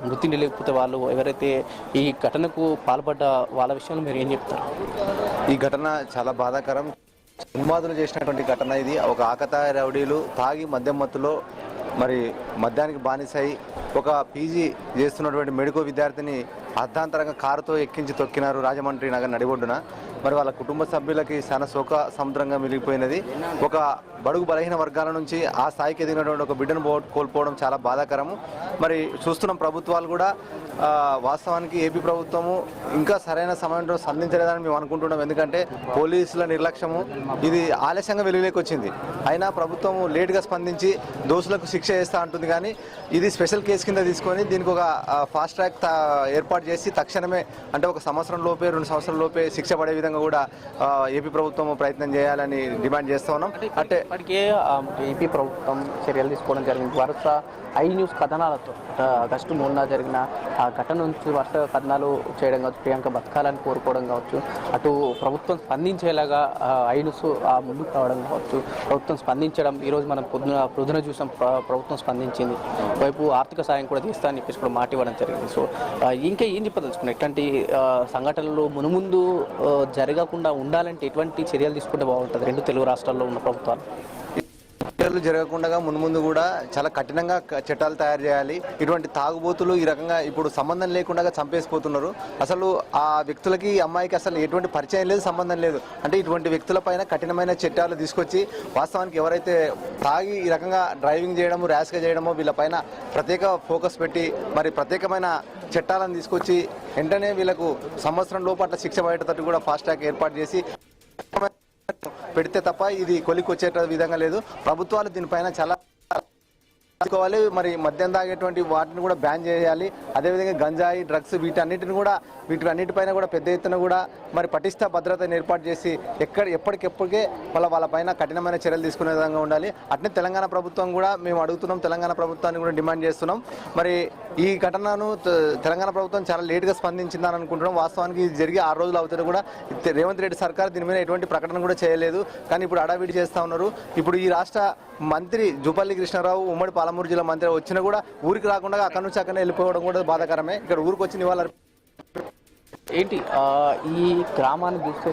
మృతిని లేకపోతే వాళ్ళు ఎవరైతే ఈ ఘటనకు పాల్పడ్డ వాళ్ళ విషయంలో మీరు ఏం చెప్తారు? ఈ ఘటన చాలా బాధాకరం. ఉన్మాదులు చేసినటువంటి ఘటన ఇది. ఒక ఆకతాయి రౌడీలు తాగి మద్యం మత్తులో మరి మద్యానికి బానిసై ఒక పీజీ చేస్తున్నటువంటి మెడికో విద్యార్థిని అర్ధాంతరంగా కారుతో ఎక్కించి తొక్కినారు రాజమండ్రి నగర్ నడిబొడ్డున. మరి వాళ్ళ కుటుంబ సభ్యులకి చాలా శోక సముద్రంగా మిగిలిపోయినది. ఒక బడుగు బలహీన వర్గాల నుంచి ఆ స్థాయికి ఎదిగినటువంటి ఒక బిడ్డను కోల్పోవడం చాలా బాధాకరము. మరి చూస్తున్నాం ప్రభుత్వాలు కూడా వాస్తవానికి ఏపీ ప్రభుత్వము ఇంకా సరైన సమయంలో స్పందించలేదని మేము అనుకుంటున్నాం. ఎందుకంటే పోలీసుల నిర్లక్ష్యము ఇది ఆలస్యంగా వెలుగులోకి వచ్చింది. అయినా ప్రభుత్వము లేట్గా స్పందించి దోషులకు శిక్ష చేస్తూ ఉంటుంది. కానీ ఇది స్పెషల్ కేసు కింద తీసుకొని దీనికి ఒక ఫాస్ట్ ట్రాక్ ఏర్పాటు చేసి తక్షణమే అంటే ఒక సంవత్సరం లోపే 2 సంవత్సరాల లోపే శిక్ష పడే విధంగా కూడా ఏపీ ప్రభుత్వం ప్రయత్నం చేయాలని డిమాండ్ చేస్తూ ఉన్నాం. అంటే ఇప్పటికే ఏపీ ప్రభుత్వం చర్యలు తీసుకోవడం జరిగింది. వరుస న్యూస్ కథనాలతో ఆగస్టు 3న జరిగిన ఆ ఘటన నుంచి వరుస కథనాలు చేయడం కావచ్చు, ప్రియాంక బతకాలని కోరుకోవడం కావచ్చు, అటు ప్రభుత్వం స్పందించేలాగా న్యూస్ ముందుకు రావడం కావచ్చు, ప్రభుత్వం స్పందించడం. ఈరోజు మనం పొద్దున చూసాం ప్రభుత్వం స్పందించింది. వైపు ఆర్థిక సాయం కూడా తీస్తా అని చెప్పేసి కూడా మాట ఇవ్వడం జరిగింది. సో ఇంకా ఏం చెప్పదలుచుకున్నాం? ఇట్లాంటి సంఘటనలు మునుముందు జరగకుండా ఉండాలంటే ఎటువంటి చర్యలు తీసుకుంటే బాగుంటుంది రెండు తెలుగు రాష్ట్రాల్లో ఉన్న ప్రభుత్వాలు? జరగకుండా ముందు కూడా చాలా కఠినంగా చట్టాలు తయారు చేయాలి. ఇటువంటి తాగుబోతులు ఈ రకంగా ఇప్పుడు సంబంధం లేకుండా చంపేసిపోతున్నారు. అసలు ఆ వ్యక్తులకి అమ్మాయికి అసలు ఎటువంటి పరిచయం లేదు, సంబంధం లేదు. అంటే ఇటువంటి వ్యక్తులపైన కఠినమైన చట్టాలు తీసుకొచ్చి వాస్తవానికి ఎవరైతే తాగి ఈ రకంగా డ్రైవింగ్ చేయడము, ర్యాష్గా చేయడమో వీళ్ళపైన ప్రత్యేక ఫోకస్ పెట్టి మరి ప్రత్యేకమైన చట్టాలను తీసుకొచ్చి వెంటనే వీళ్ళకు సంవత్సరం లోపు అట్లా శిక్ష పడేటట్టు కూడా ఫాస్ట్ ట్రాక్ ఏర్పాటు చేసి పెడితే తప్ప ఇది కొలికి వచ్చే విధంగా లేదు. ప్రభుత్వాలు దీనిపైన చాలా తీసుకోవాలి. మరి మద్యం తాగేటువంటి వాటిని కూడా బ్యాన్ చేయాలి. అదేవిధంగా గంజాయి, డ్రగ్స్ వీటన్నిటిపైన కూడా పెద్ద ఎత్తున కూడా మరి పటిష్ట భద్రతను ఏర్పాటు చేసి ఎప్పటికెప్పటికే వాళ్ళపైన కఠినమైన చర్యలు తీసుకునే విధంగా ఉండాలి. అట్నే తెలంగాణ ప్రభుత్వం కూడా మేము అడుగుతున్నాం, తెలంగాణ ప్రభుత్వాన్ని కూడా డిమాండ్ చేస్తున్నాం. మరి ఈ ఘటనను తెలంగాణ ప్రభుత్వం చాలా లేట్గా స్పందించిందని అనుకుంటున్నాం. వాస్తవానికి ఇది జరిగి 6 రోజులు అవుతుంది కూడా రేవంత్ రెడ్డి సర్కార్ దీని మీద ఎటువంటి ప్రకటన కూడా చేయలేదు. కానీ ఇప్పుడు అడావిడి చేస్తూ ఉన్నారు. ఇప్పుడు ఈ రాష్ట్ర మంత్రి జూపల్లి కృష్ణారావు ఉమ్మడి పాలమూరు జిల్లా మంత్రి వచ్చినా కూడా ఊరికి రాకుండా అక్కడి నుంచి అక్కడనే వెళ్ళిపోవడం కూడా బాధాకరమే. ఇక్కడ ఊరికి వచ్చి నివాళులు ఏంటి ఈ గ్రామాన్ని చూస్తే